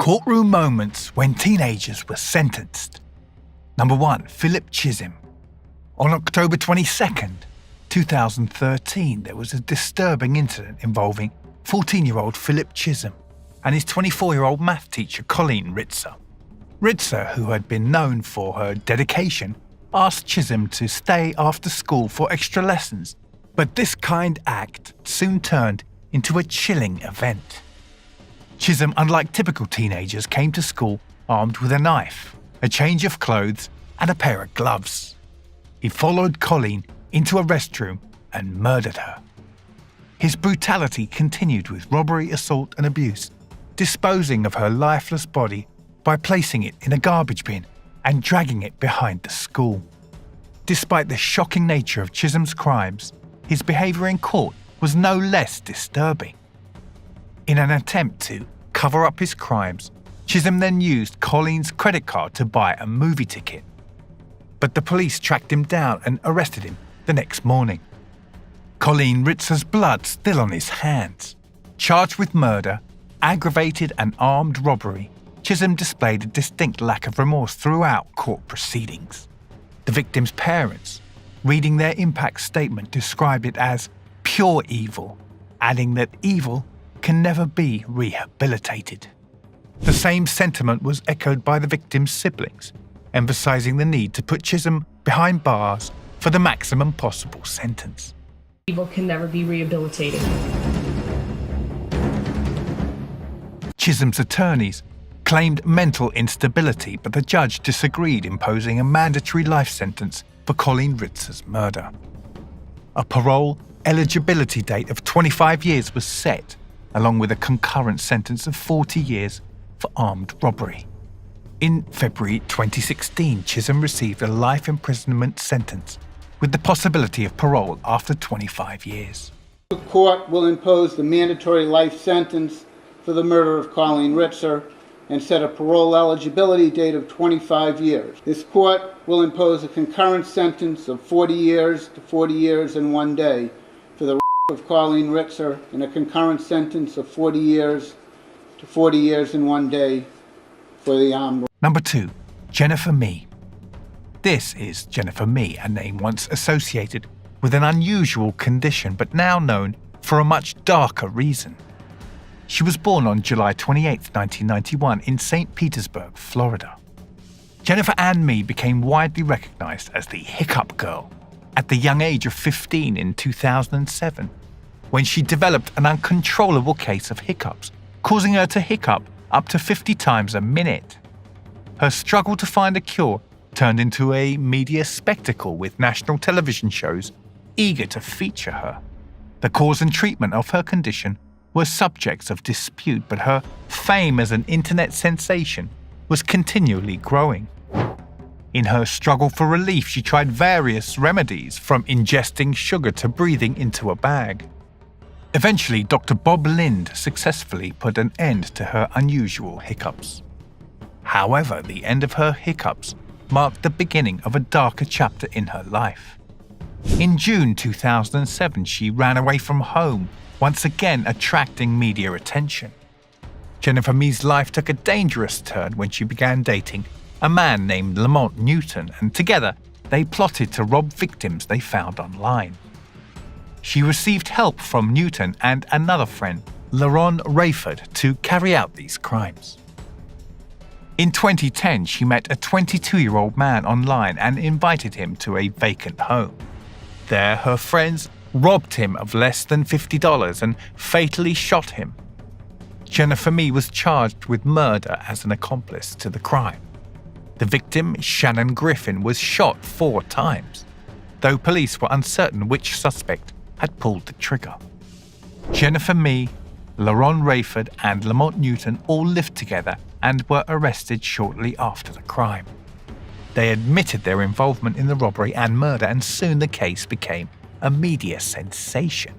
Courtroom moments when teenagers were sentenced. Number 1. Philip Chism. On October 22nd, 2013, there was a disturbing incident involving 14-year-old Philip Chism and his 24-year-old math teacher Colleen Ritzer. Ritzer, who had been known for her dedication, asked Chism to stay after school for extra lessons, but this kind act soon turned into a chilling event. Chism, unlike typical teenagers, came to school armed with a knife, a change of clothes, and a pair of gloves. He followed Colleen into a restroom and murdered her. His brutality continued with robbery, assault, and abuse, disposing of her lifeless body by placing it in a garbage bin and dragging it behind the school. Despite the shocking nature of Chism's crimes, his behavior in court was no less disturbing. In an attempt to cover up his crimes, Chism then used Colleen's credit card to buy a movie ticket. But the police tracked him down and arrested him the next morning. Colleen Ritzer's blood still on his hands. Charged with murder, aggravated and armed robbery, Chism displayed a distinct lack of remorse throughout court proceedings. The victim's parents, reading their impact statement, described it as pure evil, adding that evil can never be rehabilitated. The same sentiment was echoed by the victim's siblings, emphasizing the need to put Chism behind bars for the maximum possible sentence. Evil can never be rehabilitated. Chism's attorneys claimed mental instability, but the judge disagreed, imposing a mandatory life sentence for Colleen Ritzer's murder. A parole eligibility date of 25 years was set, along with a concurrent sentence of 40 years for armed robbery. In February 2016, Chism received a life imprisonment sentence with the possibility of parole after 25 years. The court will impose the mandatory life sentence for the murder of Colleen Ritzer and set a parole eligibility date of 25 years. This court will impose a concurrent sentence of 40 years to 40 years and 1 day for the of Colleen Ritzer and a concurrent sentence of 40 years to 40 years and 1 day for the armed. Number 2. Jennifer Mee. This is Jennifer Mee, a name once associated with an unusual condition but now known for a much darker reason. She was born on July 28, 1991 in St. Petersburg, Florida. Jennifer Ann Mee became widely recognized as the Hiccup Girl at the young age of 15 in 2007, when she developed an uncontrollable case of hiccups, causing her to hiccup up to 50 times a minute. Her struggle to find a cure turned into a media spectacle, with national television shows eager to feature her. The cause and treatment of her condition were subjects of dispute, but her fame as an internet sensation was continually growing. In her struggle for relief, she tried various remedies, from ingesting sugar to breathing into a bag. Eventually, Dr. Bob Lind successfully put an end to her unusual hiccups. However, the end of her hiccups marked the beginning of a darker chapter in her life. In June 2007, she ran away from home, once again attracting media attention. Jennifer Mee's life took a dangerous turn when she began dating a man named Lamont Newton, and together they plotted to rob victims they found online. She received help from Newton and another friend, LaRon Rayford, to carry out these crimes. In 2010, she met a 22-year-old man online and invited him to a vacant home. There, her friends robbed him of less than $50 and fatally shot him. Jennifer Mee was charged with murder as an accomplice to the crime. The victim, Shannon Griffin, was shot 4 times, though police were uncertain which suspect had pulled the trigger. Jennifer Mee, LaRon Rayford, and Lamont Newton all lived together and were arrested shortly after the crime. They admitted their involvement in the robbery and murder, and soon the case became a media sensation.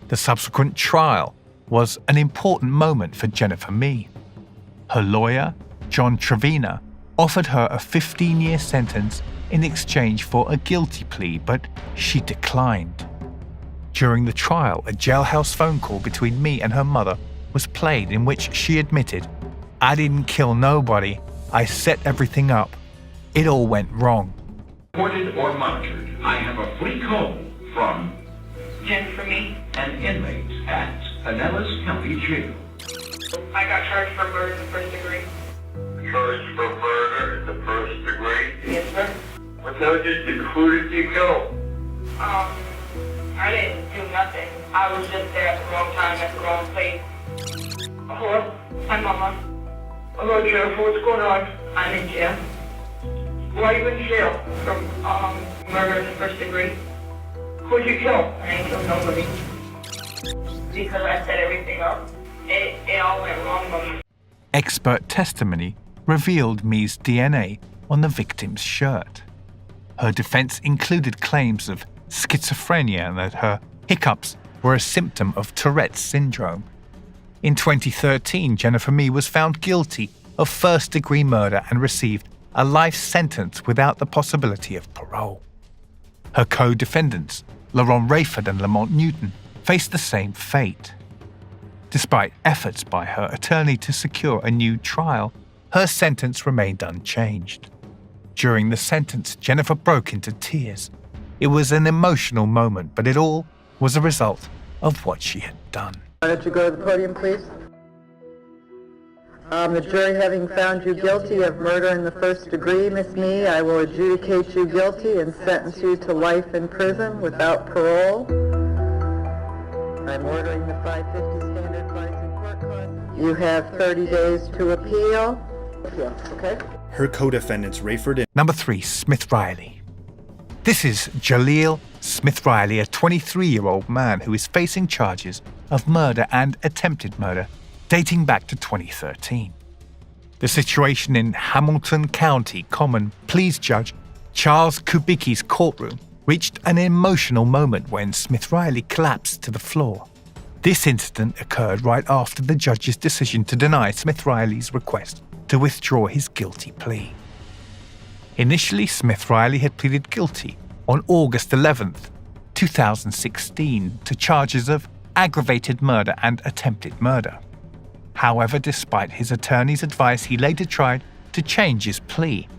The subsequent trial was an important moment for Jennifer Mee. Her lawyer, John Trevina, offered her a 15-year sentence in exchange for a guilty plea, but she declined. During the trial, a jailhouse phone call between Mee and her mother was played, in which she admitted I didn't kill nobody. I set everything up. It all went wrong. Recorded or monitored. I have a free call from Jennifer Me. an inmate at Pinellas County Jail. I got charged for murder in the first degree. Charged for murder in the first degree? Yes, sir. What who did you kill? I didn't do nothing. I was just there at the wrong time, at the wrong place. Hello? Hi, Mama. Hello, Jennifer, what's going on? I'm in jail Why are you in jail? from murder in the first degree. Who'd you kill? I ain't killed nobody. Because I set everything up. It all went wrong, Mama. Expert testimony revealed Me's DNA on the victim's shirt. Her defense included claims of schizophrenia and that her hiccups were a symptom of Tourette's syndrome. In 2013, Jennifer Me was found guilty of first-degree murder and received a life sentence without the possibility of parole. Her co-defendants, Laurent Rayford and Lamont Newton, faced the same fate. Despite efforts by her attorney to secure a new trial, her sentence remained unchanged. During the sentence, Jennifer broke into tears. It was an emotional moment, but it all was a result of what she had done. Why don't you go to the podium, please? The jury having found you guilty of murder in the first degree, Miss Me, I will adjudicate you guilty and sentence you to life in prison without parole. I'm ordering the 550 standard fines and court costs. You have 30 days to appeal. Okay? Her co-defendants Rayford and Number 3, Smith Riley. This is Jaleel Smith Riley, a 23-year-old man who is facing charges of murder and attempted murder dating back to 2013. The situation in Hamilton County Common Pleas Judge Charles Kubicki's courtroom reached an emotional moment when Smith Riley collapsed to the floor. This incident occurred right after the judge's decision to deny Smith Riley's request to withdraw his guilty plea. Initially, Smith Riley had pleaded guilty on August 11th, 2016 to charges of aggravated murder and attempted murder. However, despite his attorney's advice, he later tried to change his plea.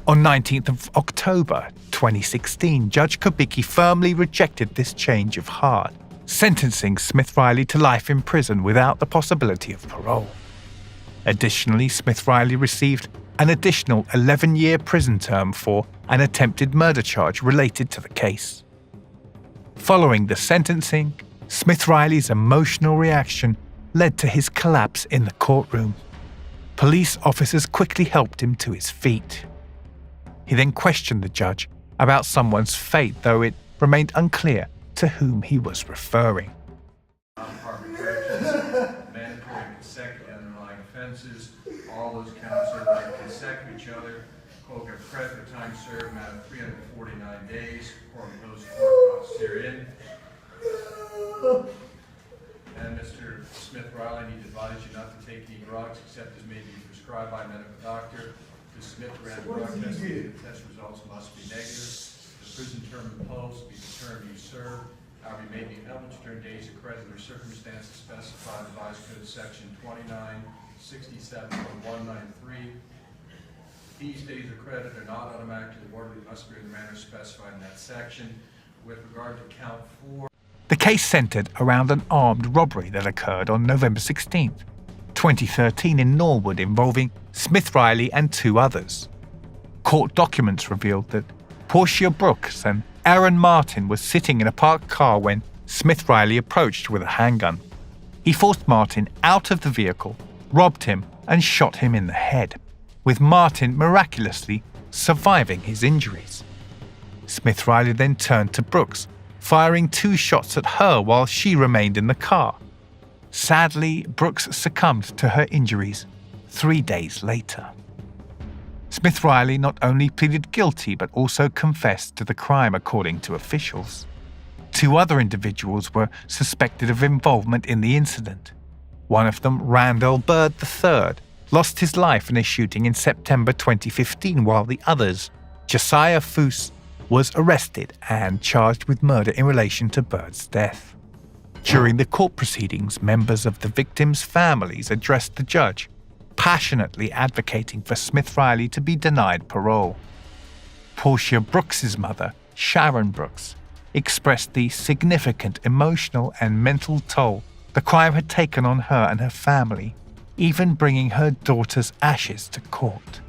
On 19th of October 2016, Judge Kubicki firmly rejected this change of heart, sentencing Smith Riley to life in prison without the possibility of parole. Additionally, Smith Riley received an additional 11-year prison term for an attempted murder charge related to the case. Following the sentencing, Smith Riley's emotional reaction led to his collapse in the courtroom. Police officers quickly helped him to his feet. He then questioned the judge about someone's fate, though it remained unclear to whom he was referring. Department corrections, mandatory and consecutive underlying offenses, all those counts are like consecutive each other. Quote, a credit for time served amount of 349 days, or imposed court costs herein. And Mr. Smith Riley, I need to advise you not to take any drugs except as may be prescribed by a medical doctor. To submit to random drug testing, the test results must be negative. The prison term imposed will be the term you serve. However, you may be eligible to earn days of credit under circumstances specified in Revised Code Section 2967.193. These days of credit are not automatically awarded, but must be in the manner specified in that section. With regard to count 4, The case centered around an armed robbery that occurred on November 16th, 2013 in Norwood involving Smith Riley and 2 others. Court documents revealed that Portia Brooks and Aaron Martin were sitting in a parked car when Smith Riley approached with a handgun. He forced Martin out of the vehicle, robbed him, and shot him in the head, with Martin miraculously surviving his injuries. Smith Riley then turned to Brooks, firing 2 shots at her while she remained in the car. Sadly, Brooks succumbed to her injuries 3 days later. Smith Riley not only pleaded guilty but also confessed to the crime, according to officials. 2 other individuals were suspected of involvement in the incident. One of them, Randall Bird III, lost his life in a shooting in September 2015, while the others, Josiah Foose, was arrested and charged with murder in relation to Bird's death. During the court proceedings, members of the victims' families addressed the judge passionately advocating for Smith Riley to be denied parole. Portia Brooks's mother, Sharon Brooks, expressed the significant emotional and mental toll the crime had taken on her and her family, even bringing her daughter's ashes to court.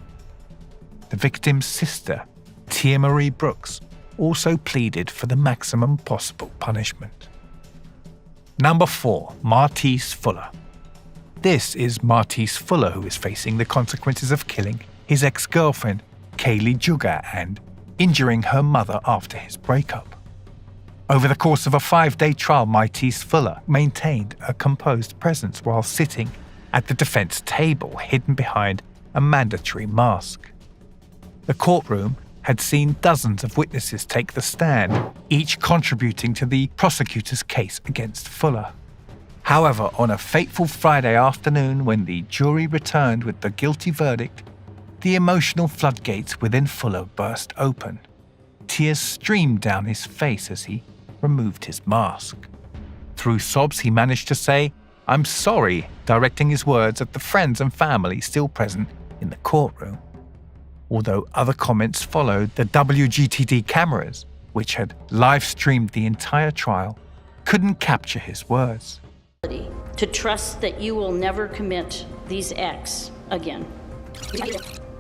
The victim's sister, Tia Marie Brooks, also pleaded for the maximum possible punishment. Number 4. Martise Fuller. This is Martise Fuller who is facing the consequences of killing his ex-girlfriend, Kaylee Jugger, and injuring her mother after his breakup. Over the course of a 5-day trial, Martise Fuller maintained a composed presence while sitting at the defense table, hidden behind a mandatory mask. The courtroom had seen dozens of witnesses take the stand, each contributing to the prosecutor's case against Fuller. However, on a fateful Friday afternoon when the jury returned with the guilty verdict, the emotional floodgates within Fuller burst open. Tears streamed down his face as he removed his mask. Through sobs, he managed to say, "I'm sorry," directing his words at the friends and family still present in the courtroom. Although other comments followed, the WGTD cameras, which had live-streamed the entire trial, couldn't capture his words. To trust that you will never commit these acts again.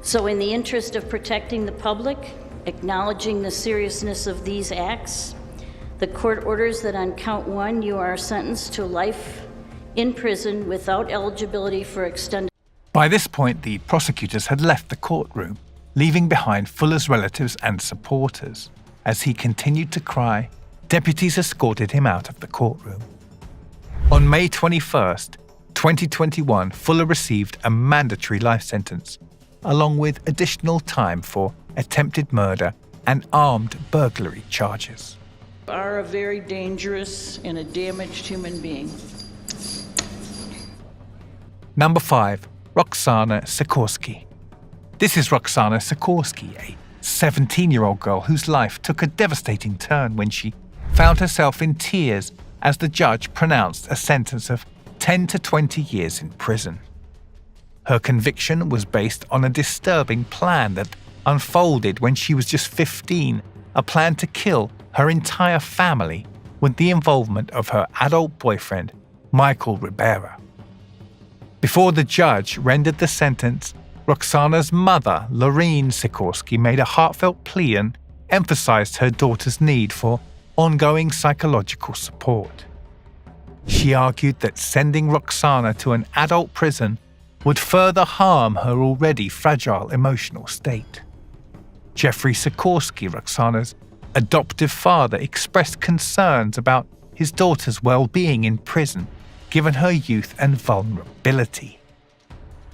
So in the interest of protecting the public, acknowledging the seriousness of these acts, the court orders that on count 1 you are sentenced to life in prison without eligibility for extended. By this point, the prosecutors had left the courtroom, leaving behind Fuller's relatives and supporters. As he continued to cry, deputies escorted him out of the courtroom. On May 21st, 2021, Fuller received a mandatory life sentence, along with additional time for attempted murder and armed burglary charges. You are a very dangerous and a damaged human being. Number 5. Roxana Sikorsky. This is Roxana Sikorsky, a 17-year-old girl whose life took a devastating turn when she found herself in tears as the judge pronounced a sentence of 10 to 20 years in prison. Her conviction was based on a disturbing plan that unfolded when she was just 15, a plan to kill her entire family with the involvement of her adult boyfriend, Michael Ribera. Before the judge rendered the sentence, Roxana's mother, Lorene Sikorsky, made a heartfelt plea and emphasized her daughter's need for ongoing psychological support. She argued that sending Roxana to an adult prison would further harm her already fragile emotional state. Jeffrey Sikorsky, Roxana's adoptive father, expressed concerns about his daughter's well-being in prison, given her youth and vulnerability.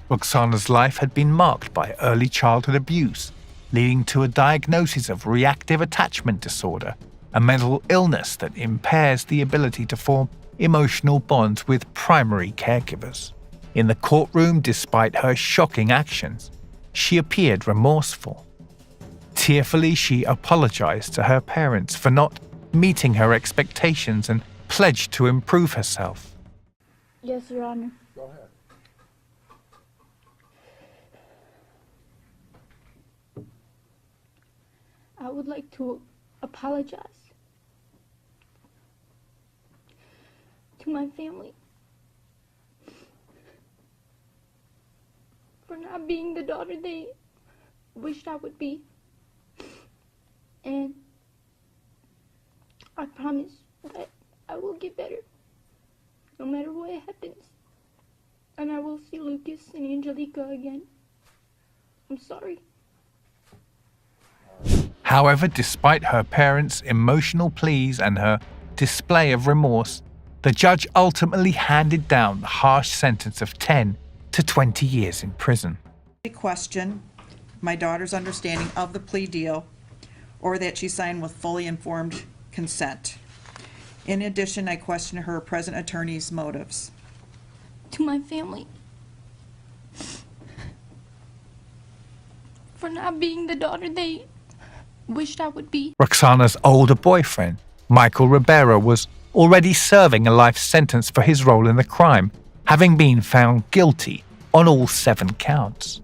Roxana's life had been marked by early childhood abuse, leading to a diagnosis of reactive attachment disorder, a mental illness that impairs the ability to form emotional bonds with primary caregivers. In the courtroom, despite her shocking actions, she appeared remorseful. Tearfully, she apologized to her parents for not meeting her expectations and pledged to improve herself. Yes, Your Honor. Go ahead. I would like to apologize to my family for not being the daughter they wished I would be. And I promise that I will get better, no matter what happens. And I will see Lucas and Angelica again. I'm sorry. However, despite her parents' emotional pleas and her display of remorse, the judge ultimately handed down the harsh sentence of 10 to 20 years in prison. I question my daughter's understanding of the plea deal, or that she signed with fully informed consent. In addition, I question her present attorney's motives. To my family for not being the daughter they wished I would be. Roxana's older boyfriend, Michael Ribera, was already serving a life sentence for his role in the crime, having been found guilty on all 7 counts.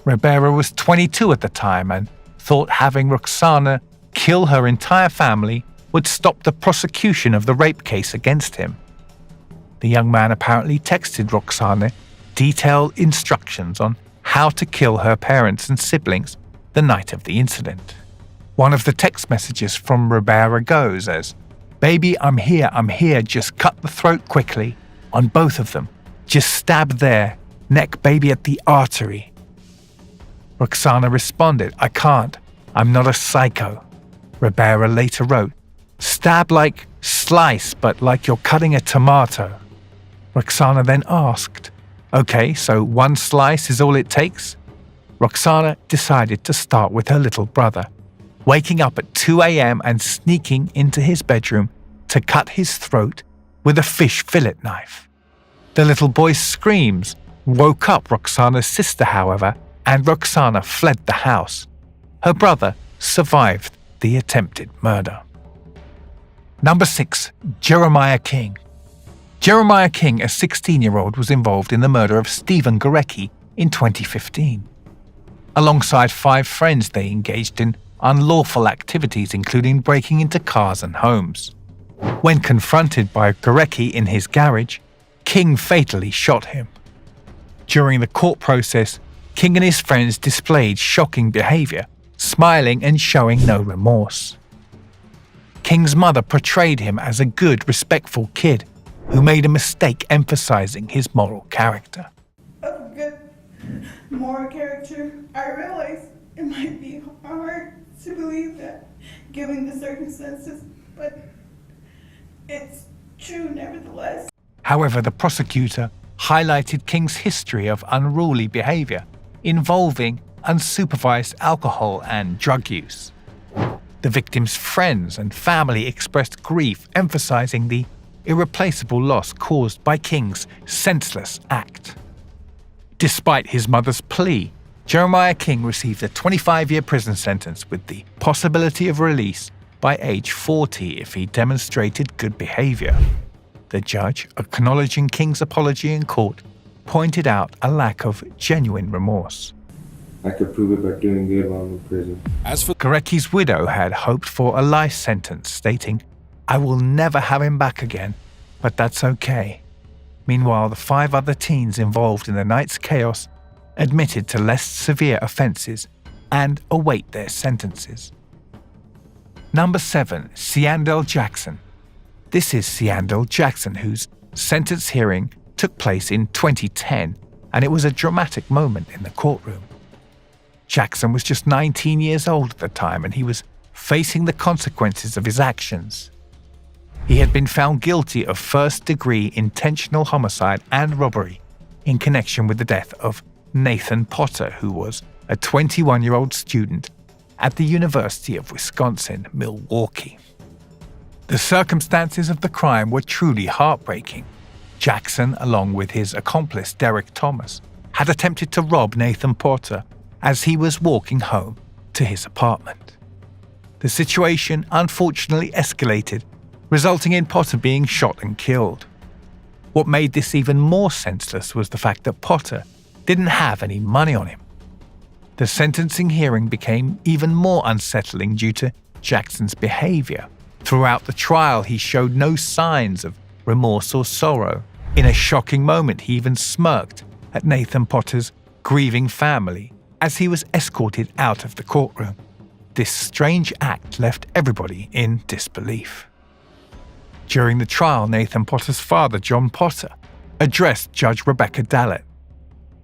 Rivera was 22 at the time and thought having Roxana kill her entire family would stop the prosecution of the rape case against him. The young man apparently texted Roxana detailed instructions on how to kill her parents and siblings the night of the incident. One of the text messages from Rivera goes as, "Baby, I'm here, just cut the throat quickly, on both of them. Just stab there, neck baby at the artery." Roxana responded, "I can't, I'm not a psycho." Rivera later wrote, "Stab like slice, but like you're cutting a tomato." Roxana then asked, "Okay, so 1 slice is all it takes?" Roxana decided to start with her little brother, waking up at 2 a.m. and sneaking into his bedroom to cut his throat with a fish fillet knife. The little boy's screams woke up Roxana's sister, however, and Roxana fled the house. Her brother survived the attempted murder. Number 6. Jeremiah King. Jeremiah King, a 16-year-old, was involved in the murder of Stephen Gorecki in 2015. Alongside 5 friends, they engaged in unlawful activities, including breaking into cars and homes. When confronted by Gorecki in his garage, King fatally shot him. During the court process, King and his friends displayed shocking behavior, smiling and showing no remorse. King's mother portrayed him as a good, respectful kid who made a mistake emphasizing his moral character. Of good moral character, I realize it might be hard to believe that given the circumstances, but it's true nevertheless. However, the prosecutor highlighted King's history of unruly behavior involving unsupervised alcohol and drug use. The victim's friends and family expressed grief, emphasizing the irreplaceable loss caused by King's senseless act. Despite his mother's plea, Jeremiah King received a 25-year prison sentence with the possibility of release by age 40 if he demonstrated good behavior. The judge, acknowledging King's apology in court, pointed out a lack of genuine remorse. I could prove it by doing good while I'm in prison. As for Gorecki's widow, had hoped for a life sentence, stating, "I will never have him back again, but that's okay." Meanwhile, the 5 other teens involved in the night's chaos admitted to less severe offences and await their sentences. Number 7. Siandel Jackson. This is Siandel Jackson, whose sentence hearing took place in 2010, and it was a dramatic moment in the courtroom. Jackson was just 19 years old at the time, and he was facing the consequences of his actions. He had been found guilty of first-degree intentional homicide and robbery in connection with the death of Nathan Potter, who was a 21-year-old student at the University of Wisconsin, Milwaukee. The circumstances of the crime were truly heartbreaking. Jackson, along with his accomplice Derek Thomas, had attempted to rob Nathan Potter as he was walking home to his apartment. The situation unfortunately escalated, resulting in Potter being shot and killed. What made this even more senseless was the fact that Potter didn't have any money on him. The sentencing hearing became even more unsettling due to Jackson's behavior. Throughout the trial, he showed no signs of remorse or sorrow. In a shocking moment, he even smirked at Nathan Potter's grieving family as he was escorted out of the courtroom. This strange act left everybody in disbelief. During the trial, Nathan Potter's father, John Potter, addressed Judge Rebecca Dallett.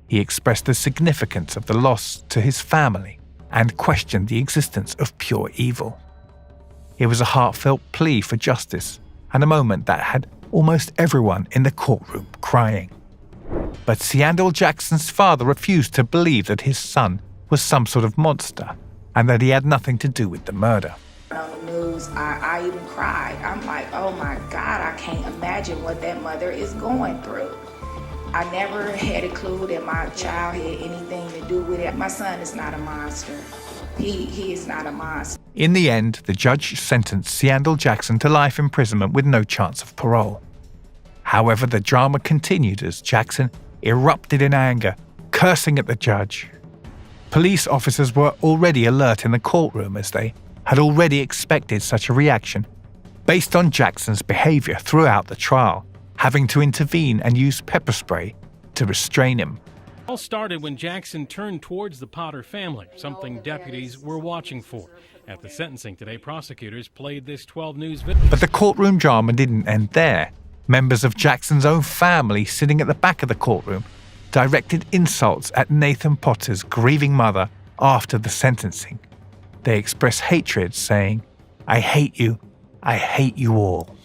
He expressed the significance of the loss to his family and questioned the existence of pure evil. It was a heartfelt plea for justice and a moment that had almost everyone in the courtroom crying. But Siandel Jackson's father refused to believe that his son was some sort of monster and that he had nothing to do with the murder. On the news, I even cried. I'm like, oh my God, I can't imagine what that mother is going through. I never had a clue that my child had anything to do with it. My son is not a monster. He is not a monster. In the end, the judge sentenced Siandel Jackson to life imprisonment with no chance of parole. However, the drama continued as Jackson erupted in anger, cursing at the judge. Police officers were already alert in the courtroom as they had already expected such a reaction based on Jackson's behavior throughout the trial, having to intervene and use pepper spray to restrain him. All started when Jackson turned towards the Potter family, something deputies were watching for. At the sentencing today, prosecutors played this 12 News video. But the courtroom drama didn't end there. Members of Jackson's own family sitting at the back of the courtroom directed insults at Nathan Potter's grieving mother after the sentencing. They expressed hatred, saying, "I hate you all."